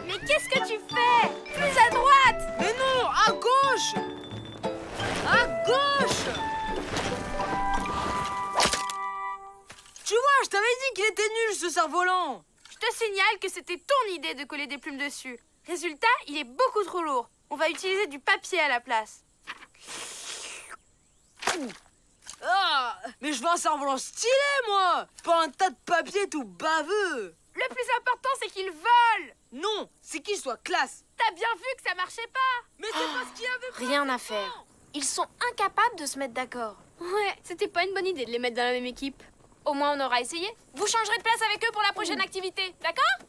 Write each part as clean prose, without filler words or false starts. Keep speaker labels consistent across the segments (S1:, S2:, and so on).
S1: Mais qu'est-ce que tu fais? Plus à droite!
S2: Mais non, à gauche! À gauche! Tu vois, je t'avais dit qu'il était nul, ce cerf-volant!
S1: Je te signale que c'était ton idée de coller des plumes dessus. Résultat, il est beaucoup trop lourd. On va utiliser du papier à la place.
S2: Ah, mais je veux un cerf-volant stylé, moi! Pas un tas de papier tout baveux!
S1: Le plus important, c'est qu'il vole!
S2: Non, c'est qu'il soit classe!
S1: T'as bien vu que ça marchait pas!
S2: Mais c'est pas ce qu'il avait fait!
S3: Rien à faire. Ils sont incapables de se mettre d'accord.
S1: Ouais, c'était pas une bonne idée de les mettre dans la même équipe.
S3: Au moins, on aura essayé. Vous changerez de place avec eux pour la prochaine activité, d'accord?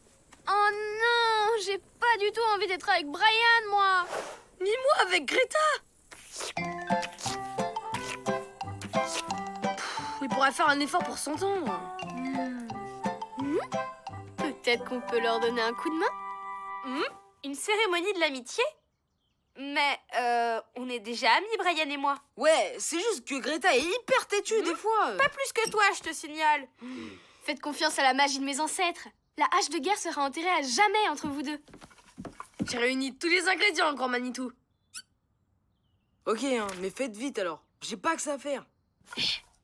S1: Oh non, j'ai pas du tout envie d'être avec Brian, moi!
S2: Ni moi avec Greta! Il pourrait faire un effort pour s'entendre.
S1: Peut-être qu'on peut leur donner un coup de main?
S3: Une cérémonie de l'amitié?
S1: Mais, on est déjà amis, Brian et moi.
S2: Ouais, c'est juste que Greta est hyper têtue des fois.
S1: Pas plus que toi, je te signale. Faites confiance à la magie de mes ancêtres. La hache de guerre sera enterrée à jamais entre vous deux.
S2: J'ai réuni tous les ingrédients, grand Manitou. Ok, hein, mais faites vite alors. J'ai pas que ça à faire.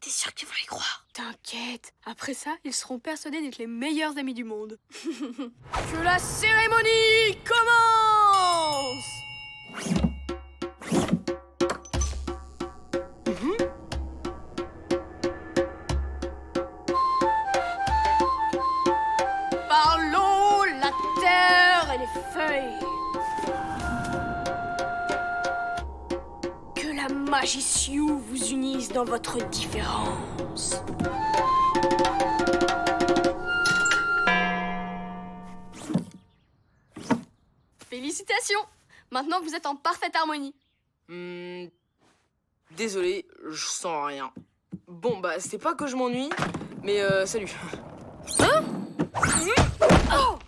S1: T'es sûr qu'ils vont y croire? T'inquiète. Après ça, ils seront persuadés d'être les meilleurs amis du monde.
S2: Que la cérémonie commence!
S1: Par l'eau, la terre et les feuilles. Que la magie Sioux vous unisse dans votre différence. Félicitations! Maintenant, vous êtes en parfaite harmonie.
S2: Désolé, je sens rien. Bon, bah, c'est pas que je m'ennuie, mais salut.
S1: Hein? Oh!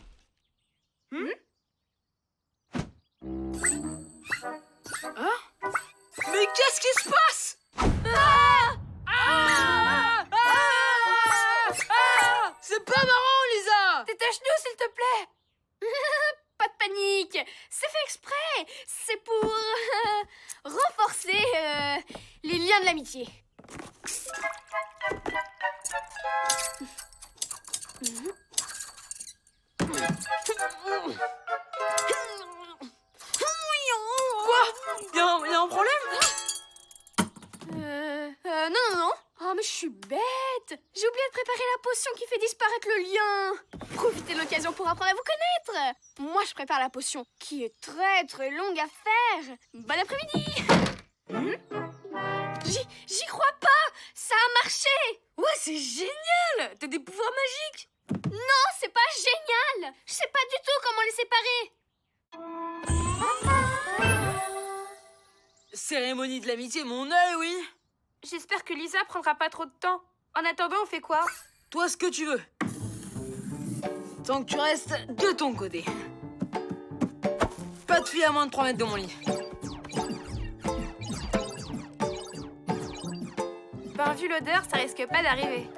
S2: Hein? Mais qu'est-ce qui se passe? C'est pas marrant, Lisa!
S1: Détache-nous, s'il te plaît! Pas de panique! C'est fait exprès! C'est pour renforcer les liens de l'amitié.
S2: Quoi? Y'a un problème?
S1: Non. Oh, mais je suis bête! J'ai oublié de préparer la potion qui fait disparaître le lien. Profitez de l'occasion pour apprendre à vous connaître. Moi, je prépare la potion qui est très très longue à faire. Bon après-midi! J'y crois pas! Ça a marché!
S2: Ouais, c'est génial! T'as des pouvoirs magiques!
S1: Non, c'est pas génial! Je sais pas du tout comment les séparer.
S2: Cérémonie de l'amitié, mon œil, oui!
S1: J'espère que Lisa prendra pas trop de temps. En attendant, on fait quoi?
S2: Toi, ce que tu veux. Tant que tu restes de ton côté. Pas de fille à moins de 3 mètres de mon lit.
S1: Ben, vu l'odeur, ça risque pas d'arriver.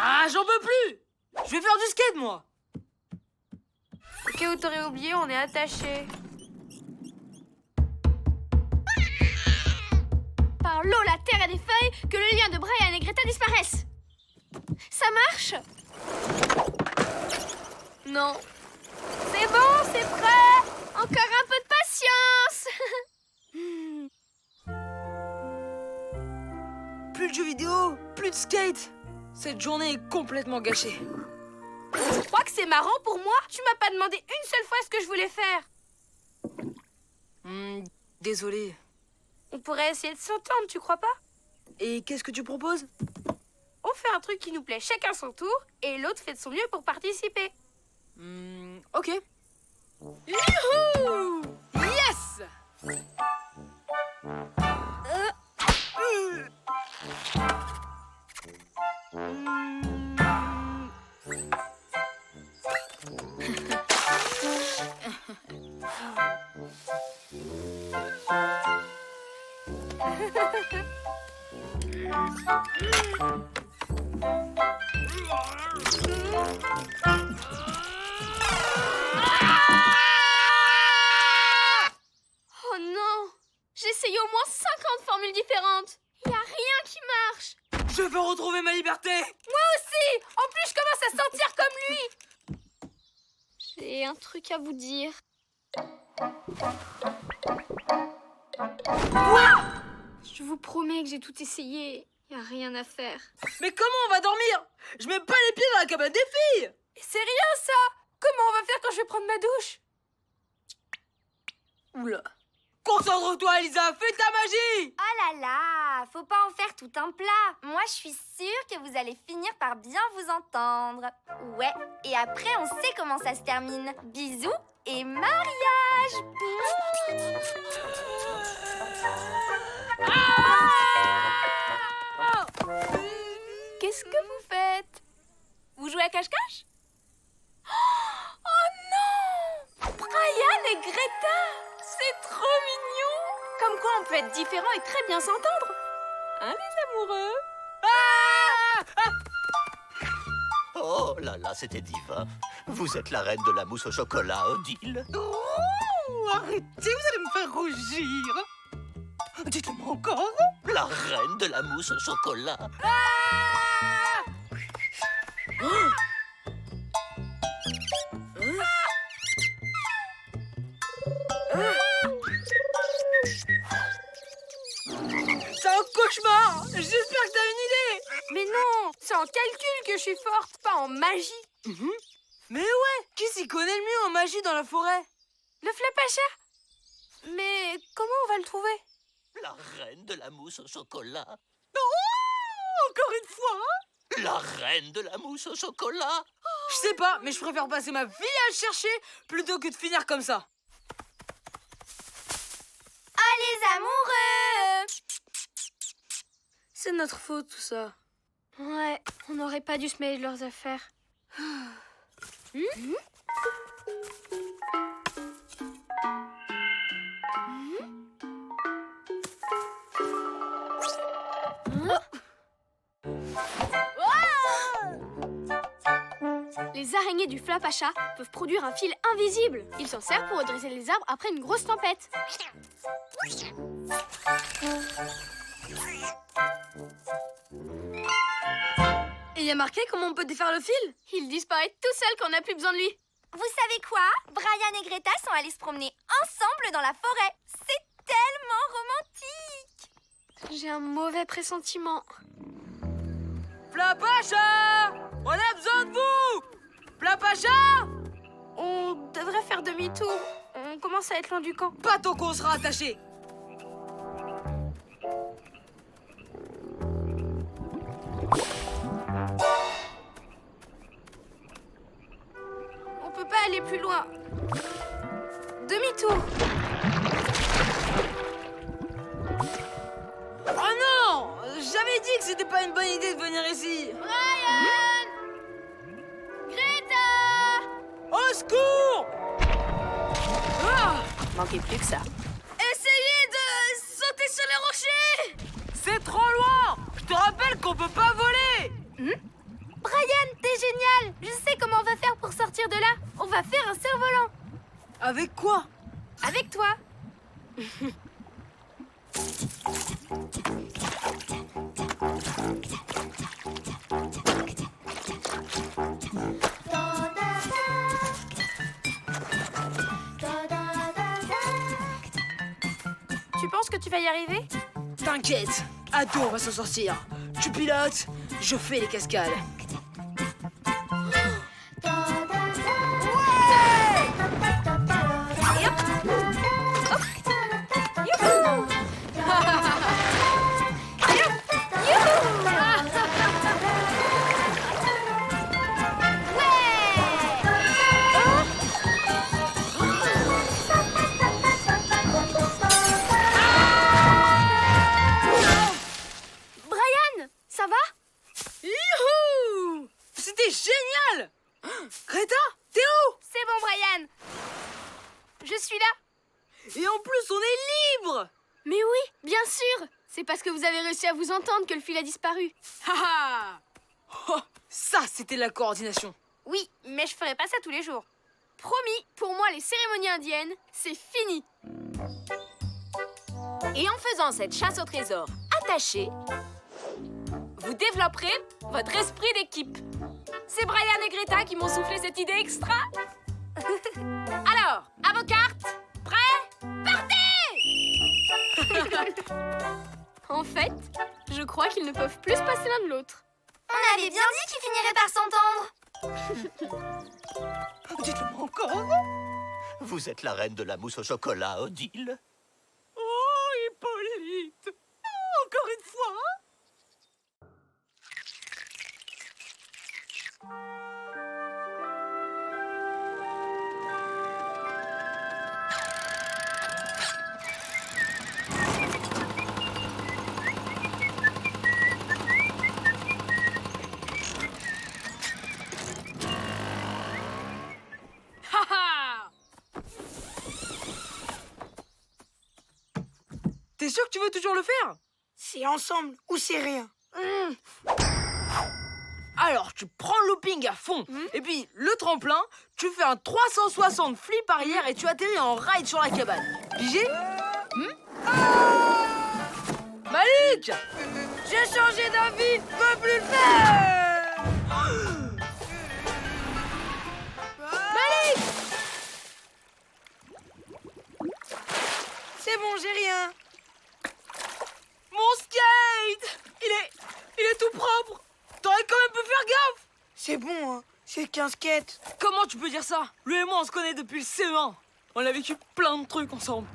S2: Ah, j'en peux plus! Je vais faire du skate, moi!
S1: Au cas où t'aurais oublié, on est attachés. Par l'eau, la terre et des feuilles, que le lien de Brian et Greta disparaisse. Ça marche? Non. C'est bon, c'est prêt. Encore un peu de patience.
S2: Plus de jeux vidéo, plus de skate! Cette journée est complètement gâchée.
S1: Tu crois que c'est marrant pour moi? Tu m'as pas demandé une seule fois ce que je voulais faire.
S2: Désolé.
S1: On pourrait essayer de s'entendre, tu crois pas?
S2: Et qu'est-ce que tu proposes?
S1: On fait un truc qui nous plaît chacun son tour et l'autre fait de son mieux pour participer.
S2: Ok. Youhou! Yes!
S1: Oh non! J'ai essayé au moins 50 formules différentes. Y a rien qui marche.
S2: Je veux retrouver ma liberté.
S3: Moi aussi. En plus, je commence à sentir comme lui.
S1: J'ai un truc à vous dire. Je vous promets que j'ai tout essayé. Y a rien à faire.
S2: Mais comment on va dormir? Je mets pas les pieds dans la cabane des filles.
S3: C'est rien, ça. Comment on va faire quand je vais prendre ma douche?
S2: Oula. Concentre-toi, Elisa, fais ta magie.
S4: Oh là là, faut pas en faire tout un plat. Moi, je suis sûre que vous allez finir par bien vous entendre. Ouais, et après, on sait comment ça se termine. Bisous et mariage.
S3: Qu'est-ce que vous faites? Vous jouez à cache-cache? Oh non! Brian et Greta! C'est trop mignon! Comme quoi on peut être différent et très bien s'entendre. Hein, les amoureux?
S5: Oh là là, c'était divin. Vous êtes la reine de la mousse au chocolat, Odile.
S2: Oh, arrêtez, vous allez me faire rougir. Dites-le-moi encore.
S5: La reine de la mousse au chocolat.
S2: C'est un cauchemar. J'espère que t'as une idée.
S3: Mais non! C'est en calcul que je suis forte, pas en magie.
S2: Mais ouais, qui s'y connaît le mieux en magie dans la forêt?
S3: Le Flapacha? Mais comment on va le trouver?
S5: La reine de la mousse au chocolat.
S2: Encore une fois?
S5: La reine de la mousse au chocolat.
S2: Je sais pas, mais je préfère passer ma vie à le chercher plutôt que de finir comme ça.
S4: Oh les amoureux!
S2: C'est notre faute tout ça.
S1: Ouais, on n'aurait pas dû se mêler de leurs affaires. Les araignées du Flapacha peuvent produire un fil invisible. Ils s'en servent pour redresser les arbres après une grosse tempête.
S2: Et y a marqué comment on peut défaire le fil?
S1: Il disparaît tout seul quand on n'a plus besoin de lui.
S4: Vous savez quoi? Brian et Greta sont allés se promener ensemble dans la forêt. C'est tellement romantique!
S1: J'ai un mauvais pressentiment.
S2: Flapacha! On a besoin de vous! Flapacha!
S3: On devrait faire demi-tour. On commence à être loin du camp.
S2: Pas tant qu'on sera attaché.
S3: On peut pas aller plus loin. Demi-tour.
S2: Oh non! J'avais dit que c'était pas une bonne idée de venir ici.
S1: Brian! Greta!
S2: Au secours! Ah!
S3: Manquez plus que ça.
S2: Essayez de sauter sur les rochers! C'est trop loin! Je te rappelle qu'on peut pas voler!
S4: Brian, t'es génial! Je sais comment on va faire pour sortir de là. On va faire un cerf-volant.
S2: Avec quoi?
S4: Avec toi.
S3: Tu penses que tu vas y arriver?
S2: T'inquiète, à deux on va s'en sortir. Tu pilotes, je fais les cascades.
S1: Brian, ça va?
S2: Youhou! C'était génial! Greta, t'es où?
S3: C'est bon, Brian. Je suis là.
S2: Et en plus, on est libre!
S1: Mais oui, bien sûr. C'est parce que vous avez réussi à vous entendre que le fil a disparu.
S2: Haha. Oh, ça, c'était la coordination.
S4: Oui, mais je ferai pas ça tous les jours.
S1: Promis, pour moi, les cérémonies indiennes, c'est fini.
S3: Et en faisant cette chasse au trésor attachée, vous développerez votre esprit d'équipe. C'est Brian et Greta qui m'ont soufflé cette idée extra. Alors, à vos cartes, prêts, partez!
S1: En fait, je crois qu'ils ne peuvent plus se passer l'un de l'autre.
S4: On avait bien dit qu'ils finiraient par s'entendre.
S5: Dites-le-moi encore. Vous êtes la reine de la mousse au chocolat, Odile. Oh, Hippolyte. Encore une fois.
S2: T'es sûr que tu veux toujours le faire?
S6: C'est ensemble ou c'est rien.
S2: Alors, tu prends le looping à fond. Et puis, le tremplin, tu fais un 360 flip arrière et tu atterris en ride sur la cabane. Pigé? Malik!
S6: J'ai changé d'avis, je peux plus le faire.
S2: Malik!
S6: C'est bon, j'ai rien.
S2: Mon skate! Il est tout propre! T'aurais quand même pu faire gaffe!
S6: C'est bon, hein. C'est qu'un skate.
S2: Comment tu peux dire ça? Lui et moi, on se connaît depuis le CE1. On a vécu plein de trucs ensemble.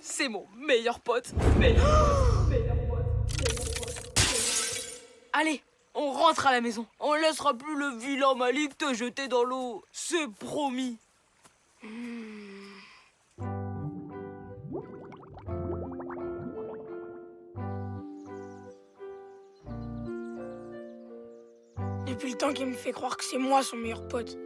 S2: C'est mon meilleur pote. Allez, on rentre à la maison. On laissera plus le vilain Malik te jeter dans l'eau. C'est promis.
S6: Depuis le temps qu'il me fait croire que c'est moi son meilleur pote.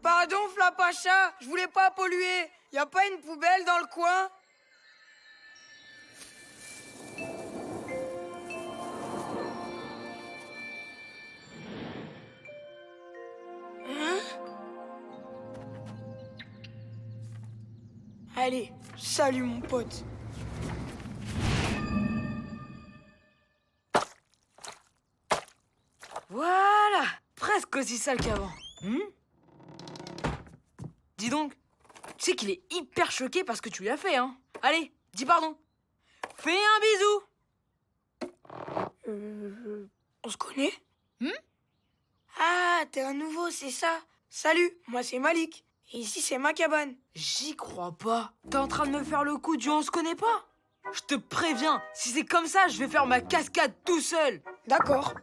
S6: Pardon, Flapacha, je voulais pas polluer. Y a pas une poubelle dans le coin? Allez, salut mon pote.
S2: Voilà, presque aussi sale qu'avant. Dis donc, tu sais qu'il est hyper choqué parce que tu lui as fait, hein. Allez, dis pardon. Fais un bisou.
S6: On se connaît? Ah, t'es un nouveau, c'est ça. Salut, moi c'est Malik. Et ici c'est ma cabane.
S2: J'y crois pas. T'es en train de me faire le coup du on se connaît pas? Je te préviens, si c'est comme ça, je vais faire ma cascade tout seul.
S6: D'accord.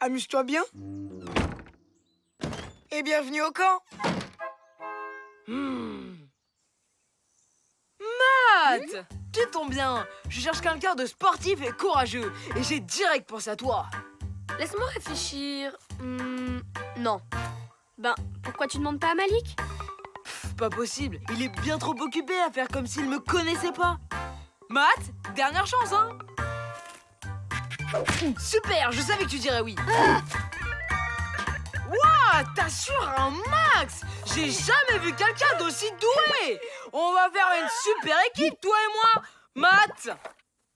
S6: Amuse-toi bien. Et bienvenue au camp.
S2: Matt, tu tombes bien. Je cherche quelqu'un de sportif et courageux. Et j'ai direct pensé à toi.
S1: Laisse-moi réfléchir. Non. Ben, pourquoi tu demandes pas à Malik?
S2: Pas possible, il est bien trop occupé à faire comme s'il me connaissait pas. Matt, dernière chance, hein. Super, je savais que tu dirais oui. Waouh, t'assures un max. J'ai jamais vu quelqu'un d'aussi doué. On va faire une super équipe, toi et moi. Matt.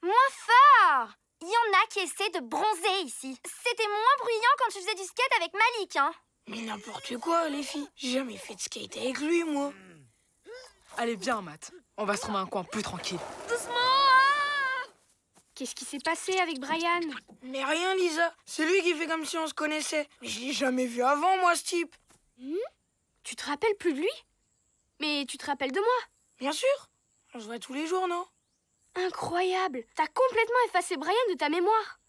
S4: Moins fort! Il y en a qui essaient de bronzer ici. C'était moins bruyant quand tu faisais du skate avec Malik, hein?
S6: Mais n'importe quoi, les filles. J'ai jamais fait de skate avec lui, moi.
S2: Allez, viens, Matt. On va se trouver un coin plus tranquille.
S1: Doucement. Qu'est-ce qui s'est passé avec Brian?
S6: Mais rien, Lisa. C'est lui qui fait comme si on se connaissait. Mais je l'ai jamais vu avant, moi, ce type.
S1: Tu te rappelles plus de lui? Mais tu te rappelles de moi?
S6: Bien sûr. On se voit tous les jours, non?
S1: Incroyable! T'as complètement effacé Brian de ta mémoire.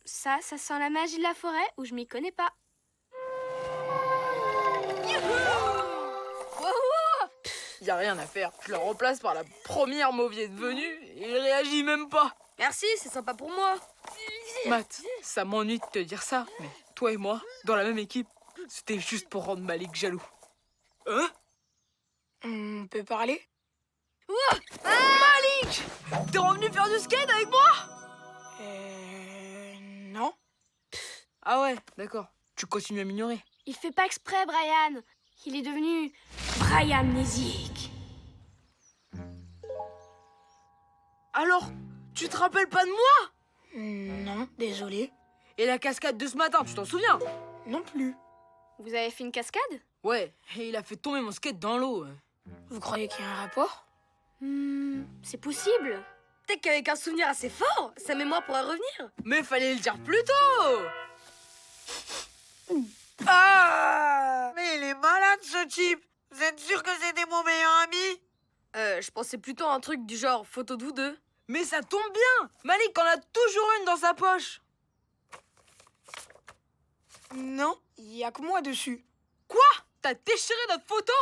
S1: Ça sent la magie de la forêt où je m'y connais pas.
S2: Y a rien à faire. Je le remplace par la première mauviette venue et il réagit même pas.
S3: Merci, c'est sympa pour moi.
S2: Matt, ça m'ennuie de te dire ça, mais toi et moi, dans la même équipe, c'était juste pour rendre Malik jaloux. Hein?
S6: On peut parler?
S2: Malik! T'es revenu faire du skate avec moi?
S6: Non.
S2: Ah ouais, d'accord. Tu continues à m'ignorer.
S1: Il fait pas exprès, Brian. Il est devenu Brian-nésique.
S2: Alors, tu te rappelles pas de moi?
S6: Non, désolé.
S2: Et la cascade de ce matin, tu t'en souviens?
S6: Non plus.
S1: Vous avez fait une cascade?
S2: Ouais, et il a fait tomber mon skate dans l'eau.
S6: Vous croyez qu'il y a un rapport?
S1: C'est possible.
S3: Peut-être qu'avec un souvenir assez fort, sa mémoire pourrait revenir.
S2: Mais fallait le dire plus tôt!
S6: Ah! Mais il est malade, ce type! Vous êtes sûr que c'était mon meilleur ami?
S3: Je pensais plutôt à un truc du genre photo de vous deux.
S2: Mais ça tombe bien! Malik en a toujours une dans sa poche!
S6: Non, il y a que moi dessus.
S2: Quoi? T'as déchiré notre photo?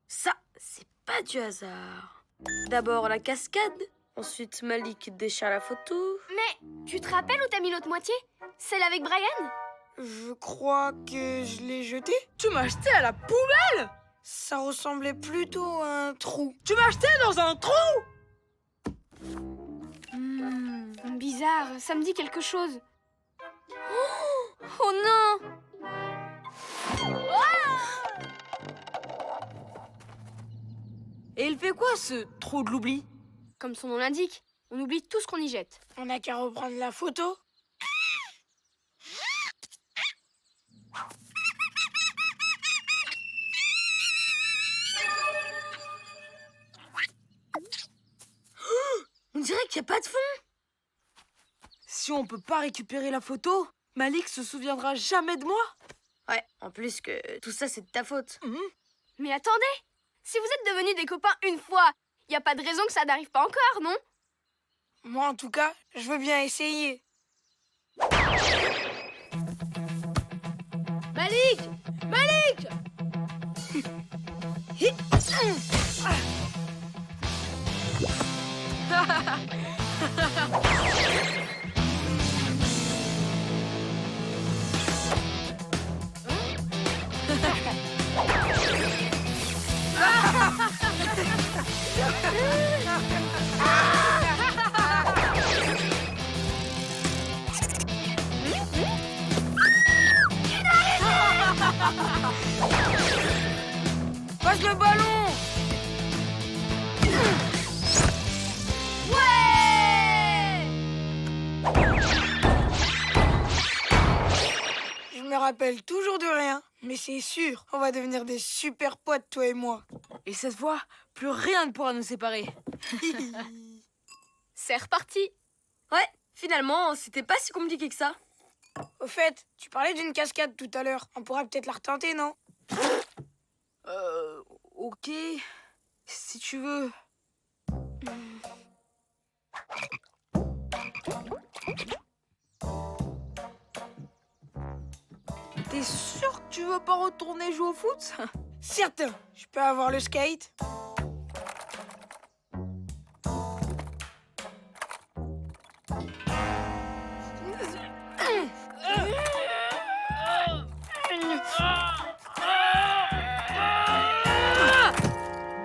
S3: Ça, c'est pas du hasard. D'abord la cascade, ensuite Malik déchire la photo.
S1: Mais tu te rappelles où t'as mis l'autre moitié? Celle avec Brian?
S6: Je crois que je l'ai jeté.
S2: Tu m'as jeté à la poubelle?
S6: Ça ressemblait plutôt à un trou.
S2: Tu m'as jeté dans un trou?
S1: Bizarre, ça me dit quelque chose. Oh non!
S2: Et il fait quoi, ce trou de l'oubli?
S1: Comme son nom l'indique, on oublie tout ce qu'on y jette.
S6: On n'a qu'à reprendre la photo.
S3: On dirait qu'il n'y a pas de fond.
S2: Si on peut pas récupérer la photo, Malik se souviendra jamais de moi.
S3: Ouais, en plus que tout ça c'est de ta faute.
S1: Mais attendez! Si vous êtes devenus des copains une fois, y a pas de raison que ça n'arrive pas encore, non?
S6: Moi, en tout cas, je veux bien essayer.
S2: Malik! Malik!
S6: Passe le ballon! Je me rappelle toujours de rien, mais c'est sûr, on va devenir des super potes, toi et moi.
S2: Et cette fois, plus rien ne pourra nous séparer.
S1: C'est reparti.
S3: Ouais, finalement, c'était pas si compliqué que ça.
S6: Au fait, tu parlais d'une cascade tout à l'heure. On pourra peut-être la retenter, non?
S2: Ok. Si tu veux. T'es sûr que tu veux pas retourner jouer au foot?
S6: Certain. Je peux avoir le skate?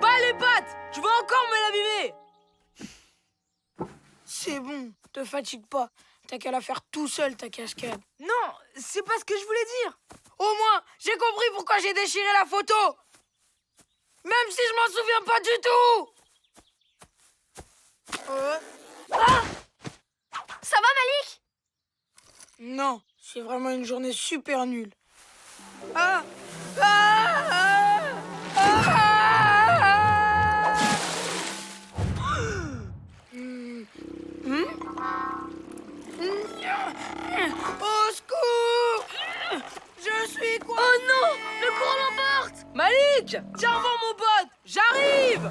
S2: Bas les pattes! Tu vas encore me l'abîmer!
S6: C'est bon, te fatigue pas. T'as qu'à la faire tout seul, ta cascade.
S2: Non, c'est pas ce que je voulais dire.
S6: Au moins, j'ai compris pourquoi j'ai déchiré la photo. Même si je m'en souviens pas du tout.
S1: Ça va, Malik?
S6: Non, c'est vraiment une journée super nulle. Au secours! Je suis quoi?
S2: Oh non! Le courant l'emporte! Malik! Tiens, voir mon pote! J'arrive!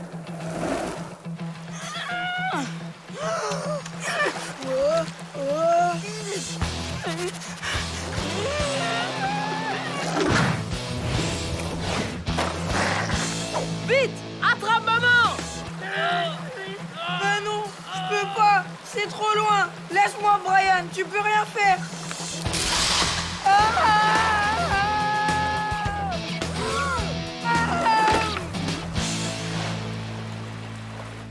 S2: Vite! Attrape maman!
S6: Ben non, je peux pas. C'est trop loin. Laisse-moi, Brian. Tu peux rien faire.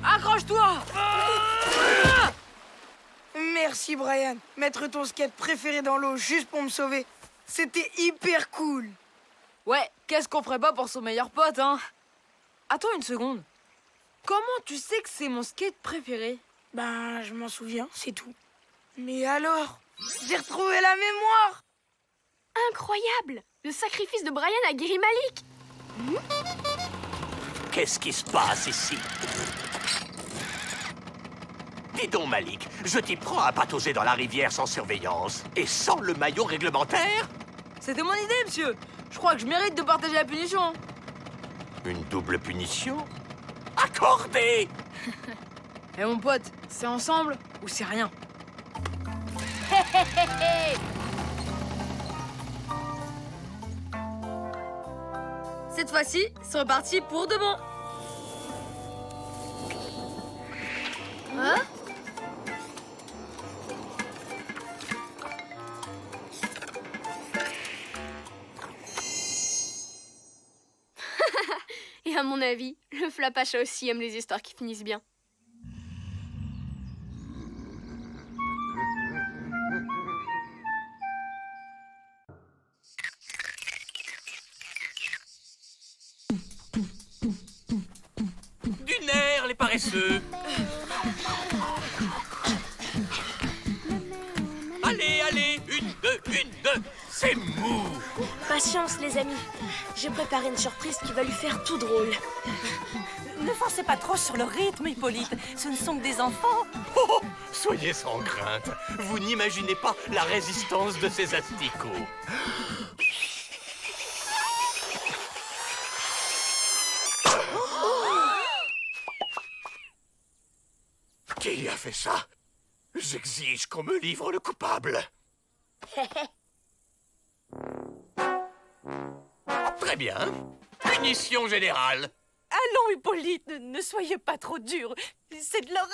S2: Accroche-toi!
S6: Merci, Brian. Mettre ton skate préféré dans l'eau juste pour me sauver. C'était hyper cool.
S2: Ouais, qu'est-ce qu'on ferait pas pour son meilleur pote, hein? Attends une seconde. Comment tu sais que c'est mon skate préféré?
S6: Ben, je m'en souviens, c'est tout. Mais alors, j'ai retrouvé la mémoire.
S1: Incroyable! Le sacrifice de Brian a guéri Malik.
S5: Qu'est-ce qui se passe ici? Dis donc, Malik, je t'y prends à patauger dans la rivière sans surveillance et sans le maillot réglementaire?
S2: C'était mon idée, monsieur. Je crois que je mérite de partager la punition.
S5: Une double punition? Accordée!
S2: Eh mon pote, c'est ensemble ou c'est rien? Cette fois-ci, c'est reparti pour de bon.
S1: Et à mon avis, le Flapacha aussi aime les histoires qui finissent bien.
S5: Du nerf, les paresseux! Allez, allez, une, deux, c'est mou!
S3: Patience, les amis. J'ai préparé une surprise qui va lui faire tout drôle.
S7: Ne forcez pas trop sur le rythme, Hippolyte. Ce ne sont que des enfants.
S5: Oh, soyez sans crainte, vous n'imaginez pas la résistance de ces asticots. Qui a fait ça? J'exige qu'on me livre le coupable. Très bien. Punition générale.
S7: Allons, Hippolyte, ne soyez pas trop dur. C'est de l'orage.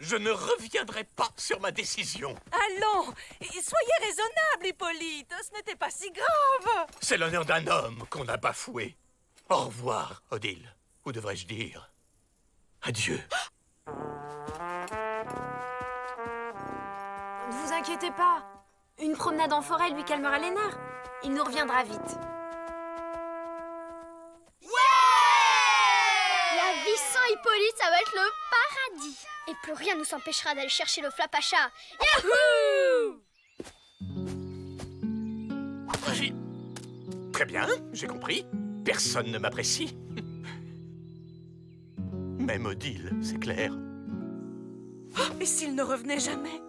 S5: Je ne reviendrai pas sur ma décision.
S7: Allons, soyez raisonnable, Hippolyte. Ce n'était pas si grave.
S5: C'est l'honneur d'un homme qu'on a bafoué. Au revoir, Odile. Ou devrais-je dire adieu.
S3: Ne vous inquiétez pas. Une promenade en forêt lui calmera les nerfs. Il nous reviendra vite.
S1: La vie sans Hippolyte, ça va être le paradis. Et plus rien ne nous empêchera d'aller chercher le Flapacha.
S5: Très bien, j'ai compris. Personne ne m'apprécie. Même Odile, c'est clair.
S7: Et s'il ne revenait jamais?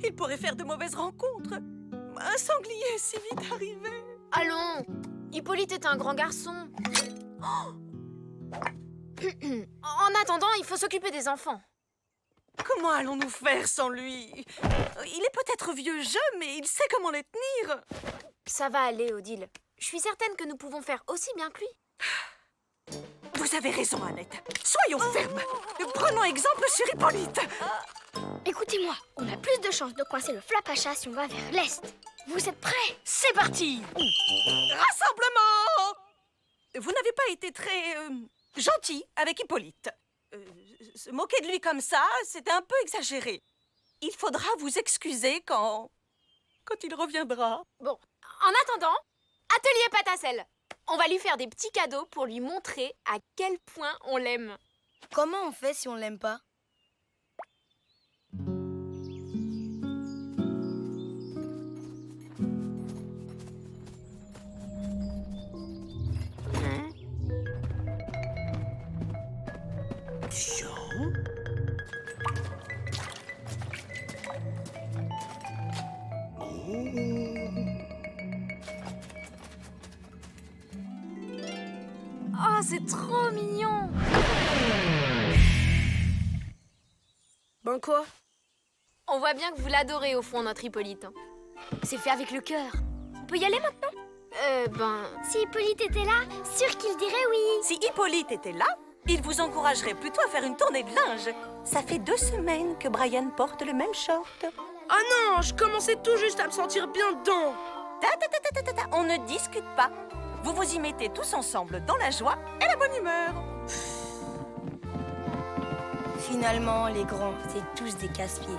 S7: Il pourrait faire de mauvaises rencontres. Un sanglier si vite arrivé.
S3: Allons. Hippolyte est un grand garçon. En attendant, il faut s'occuper des enfants.
S7: Comment allons-nous faire sans lui? Il est peut-être vieux jeu, mais il sait comment les tenir.
S3: Ça va aller, Odile. Je suis certaine que nous pouvons faire aussi bien que lui.
S7: Vous avez raison, Annette. Soyons fermes. Prenons exemple sur Hippolyte.
S1: Écoutez-moi, on a plus de chances de coincer le Flapacha si on va vers l'est. Vous êtes prêts?
S7: C'est parti. Rassemblement. Vous n'avez pas été très gentil avec Hippolyte. Se moquer de lui comme ça, c'était un peu exagéré. Il faudra vous excuser quand il reviendra.
S3: Bon, en attendant, atelier pâte à sel. On va lui faire des petits cadeaux pour lui montrer à quel point on l'aime.
S8: Comment on fait si on l'aime pas?
S5: Attention.
S3: Oh, c'est trop mignon.
S8: Ben quoi?
S3: On voit bien que vous l'adorez au fond, notre Hippolyte. hein.
S4: C'est fait avec le cœur. On peut y aller maintenant?
S1: Si Hippolyte était là, sûr qu'il dirait oui.
S7: Si Hippolyte était là, il vous encouragerait plutôt à faire une tournée de linge. Ça fait 2 semaines que Brian porte le même short.
S2: Ah non, je commençais tout juste à me sentir bien dedans.
S7: On ne discute pas. Vous vous y mettez tous ensemble dans la joie et la bonne humeur.
S8: Finalement, les grands, c'est tous des casse-pieds.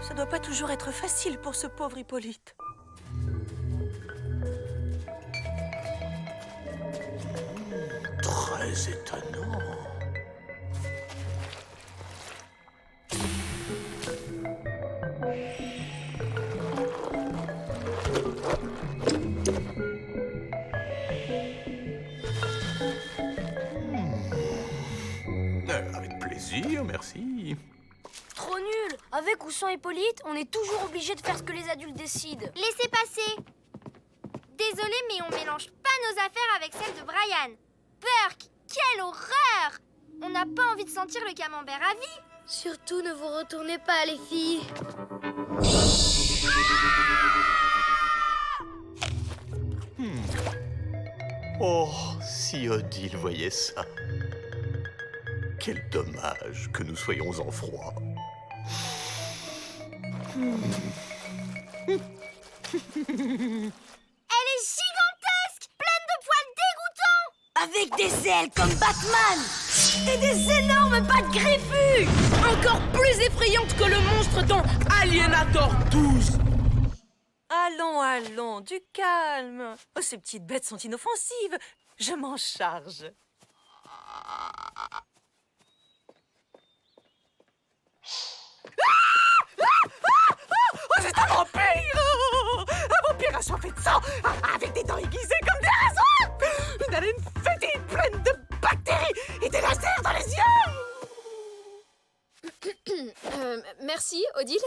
S7: Ça doit pas toujours être facile pour ce pauvre Hippolyte.
S5: Très étonnant. Avec plaisir, merci.
S8: Trop nul! Avec ou sans Hippolyte, on est toujours obligé de faire ce que les adultes décident.
S4: Laissez passer. Désolée, mais on mélange pas nos affaires avec celles de Brian. Burke, quelle horreur! On n'a pas envie de sentir le camembert à vie.
S8: Surtout, ne vous retournez pas, les filles.
S5: Oh, si Odile voyait ça. Quel dommage que nous soyons en froid.
S4: Elle est gigantesque, pleine de poils dégoûtants.
S8: Avec des ailes comme Batman! Et des énormes pattes griffues!
S2: Encore plus effrayante que le monstre dans Alienator 12.
S7: Allons, allons, du calme. Oh, ces petites bêtes sont inoffensives. Je m'en charge. Oh, c'est un vampire! Un vampire assoiffé de sang, avec des dents aiguisées comme des rasoirs! Une haleine fétide pleine de bactéries et des lasers dans les yeux!
S3: Merci, Odile.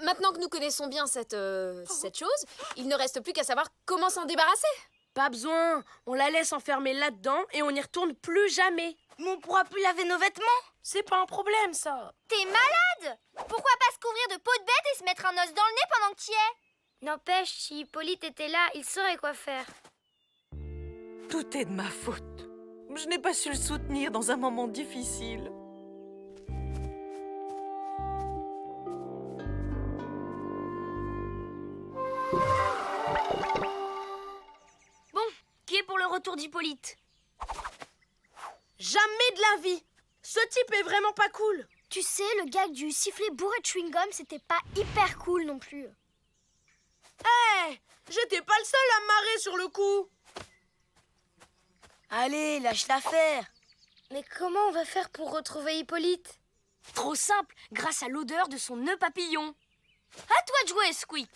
S3: Maintenant que nous connaissons bien cette chose, il ne reste plus qu'à savoir comment s'en débarrasser.
S2: Pas besoin, on la laisse enfermer là-dedans et on n'y retourne plus jamais.
S8: Mais on pourra plus laver nos vêtements?
S2: C'est pas un problème, ça.
S4: T'es malade? Pourquoi pas se couvrir de peau de bête et se mettre un os dans le nez pendant que t'y es?
S1: N'empêche, si Hippolyte était là, il saurait quoi faire.
S7: Tout est de ma faute. Je n'ai pas su le soutenir dans un moment difficile.
S8: Qui est pour le retour d'Hippolyte?
S2: Jamais de la vie. Ce type est vraiment pas cool.
S1: Tu sais, le gag du sifflet bourré de chewing-gum, c'était pas hyper cool non plus.
S2: J'étais pas le seul à me marrer sur le coup.
S8: Allez, lâche l'affaire.
S1: Mais comment on va faire pour retrouver Hippolyte?
S8: Trop simple, grâce à l'odeur de son nœud papillon. À toi de jouer, Squeak.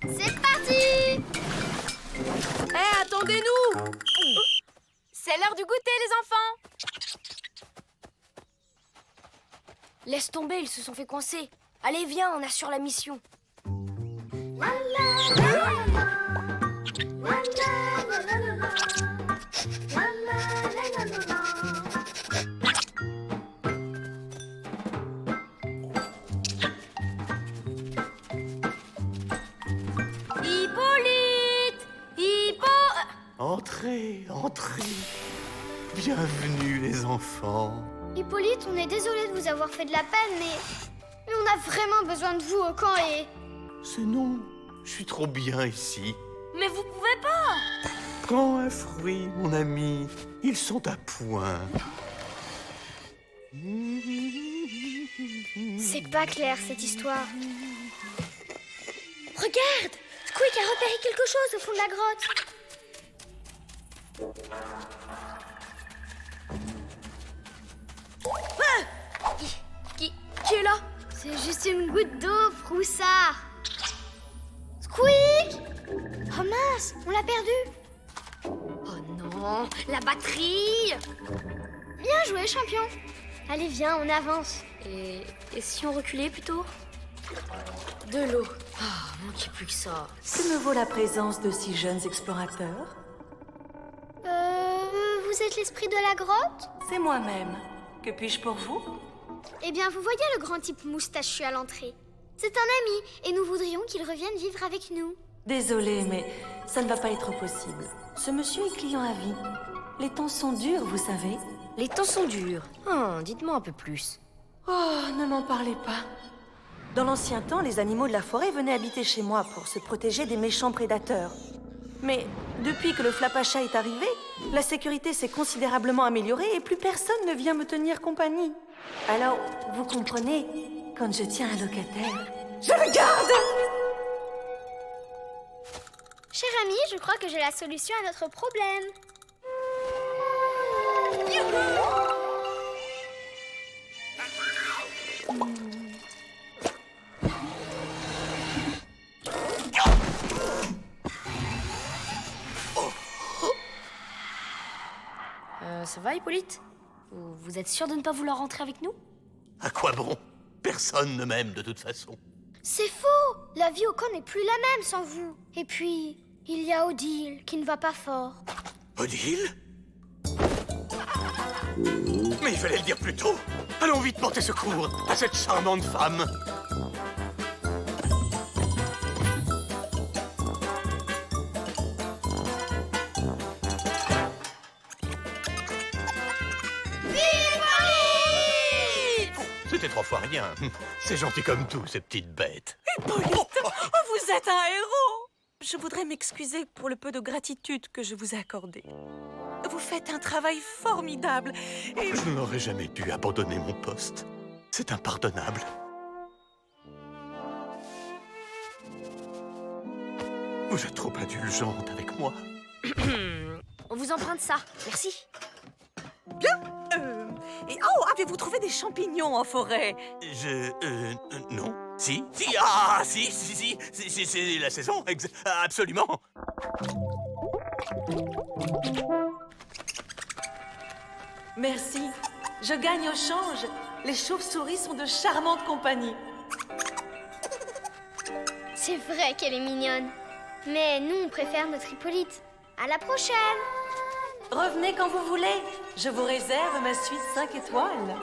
S4: C'est parti!
S2: Attendez-nous.
S3: C'est l'heure du goûter, les enfants.
S8: Laisse tomber, ils se sont fait coincer. Allez, viens, on assure la mission.
S4: Hippolyte!
S5: Entrez, entrez. Bienvenue, les enfants.
S1: Hippolyte, on est désolé de vous avoir fait de la peine, mais on a vraiment besoin de vous au camp et...
S5: C'est non, je suis trop bien ici.
S8: Mais vous pouvez pas.
S5: Prends un fruit, mon ami. Ils sont à point.
S1: C'est pas clair, cette histoire.
S8: Regarde,
S9: Squeak a repéré quelque chose au fond de la grotte.
S1: Qui est là?
S9: C'est juste une goutte d'eau, Froussard. Squeak! Oh mince, on l'a perdu.
S1: Oh non, la batterie!
S9: Bien joué, champion. Allez, viens, on avance.
S8: Et si on reculait plutôt?
S1: De l'eau. Ah, manquait plus que ça.
S7: Que me vaut la présence de si jeunes explorateurs?
S9: Vous êtes l'esprit de la grotte?
S7: C'est moi-même. Que puis-je pour vous?
S9: Eh bien, vous voyez le grand type moustachu à l'entrée. C'est un ami, et nous voudrions qu'il revienne vivre avec nous.
S7: Désolée, mais ça ne va pas être possible. Ce monsieur est client à vie. Les temps sont durs, vous savez.
S8: Les temps sont durs. Dites-moi un peu plus.
S7: Oh, ne m'en parlez pas. Dans l'ancien temps, les animaux de la forêt venaient habiter chez moi pour se protéger des méchants prédateurs. Mais depuis que le Flapacha est arrivé, la sécurité s'est considérablement améliorée et plus personne ne vient me tenir compagnie. Alors, vous comprenez, quand je tiens un locataire, je le garde!
S9: Cher ami, je crois que j'ai la solution à notre problème.
S8: Ça va, Hippolyte? Vous êtes sûr de ne pas vouloir rentrer avec nous?
S5: À quoi bon? Personne ne m'aime de toute façon.
S9: C'est faux! La vie au camp n'est plus la même sans vous. Et puis, il y a Odile qui ne va pas fort.
S5: Odile? Mais il fallait le dire plus tôt. Allons vite porter secours à cette charmante femme. C'était 3 fois rien. C'est gentil comme tout, ces petites bêtes.
S7: Hippolyte! Oh, vous êtes un héros! Je voudrais m'excuser pour le peu de gratitude que je vous ai accordé. Vous faites un travail formidable et...
S5: Je n'aurais jamais dû abandonner mon poste. C'est impardonnable. Vous êtes trop indulgente avec moi.
S8: On vous emprunte ça. Merci.
S7: Et oh, avez-vous trouvé des champignons en forêt?
S5: Non. Si, c'est la saison, absolument.
S7: Merci. Je gagne au change. Les chauves-souris sont de charmantes compagnies.
S9: C'est vrai qu'elle est mignonne. Mais nous, on préfère notre Hippolyte. À la prochaine!
S7: Revenez quand vous voulez. Je vous réserve ma suite 5 étoiles.